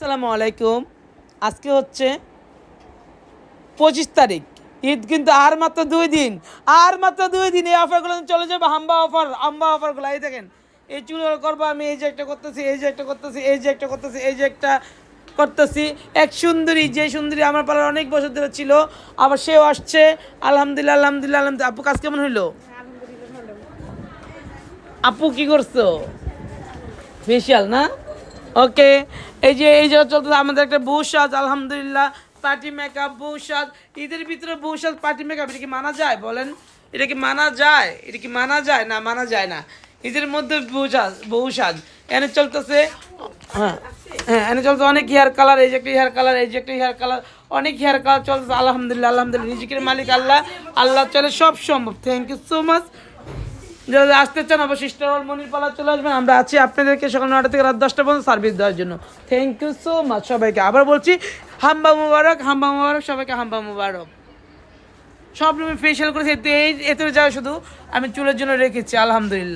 আসসালামু আলাইকুম। আজকে হচ্ছে 25 তারিখ। ঈদ কিন্তু আর মাত্র 2 দিন, এই অফারগুলো চলে যাবে। হাম্বা অফারগুলো এই দেখেন। এই চুল করবো আমি, এই যে একটা করতেছি, এই যে একটা করতেছি, এই যে একটা করতেছি, এই যে একটা করতেছি। এক সুন্দরী, যে সুন্দরী আমার পাড়ার অনেক বছর ধরে ছিল, আবার সেও আসছে। আলহামদুলিল্লাহ। আপু কাজ কেমন হইলো? আপু কি করছো? ফেশিয়াল না? ওকে। এই যে চলতেছে আমাদের একটা বউ সাজ, আলহামদুলিল্লাহ। পার্টি মেকআপ, বউ সাজ। ঈদের ভিতরে বউ সাজ, পার্টি মেকআপ, এটা কি মানা যায় বলেন? এটা কি মানা যায়? না, মানা যায় না। ঈদের মধ্যে বউ সাজ এনে চলতেছে। হ্যাঁ, হ্যাঁ, এনে চলছে অনেক হেয়ার কালার, এই যে একটা হেয়ার কালার, এই যে একটা হেয়ার কালার, অনেক হেয়ার কালার চলতেছে। আলহামদুলিল্লাহ। রিজিকের মালিক আল্লাহ। আল্লাহ চলে সব সম্ভব। Thank you so much. যারা আসতে চান অবশ্যই স্টার ওয়ার্ল্ড মনির পালা চলে আসবেন। আমরা আছি আপনাদেরকে সকাল 9টা থেকে রাত 10টা পর্যন্ত সার্ভিস দেওয়ার জন্য। থ্যাংক ইউ সো মাচ সবাইকে। আবার বলছি, হাম্বা মুবারক সবাইকে, হাম্বা মুবারক। সব রুমে ফেশিয়াল করেছি, এতে যা শুধু আমি চুলের জন্য রেখেছি, আলহামদুলিল্লাহ।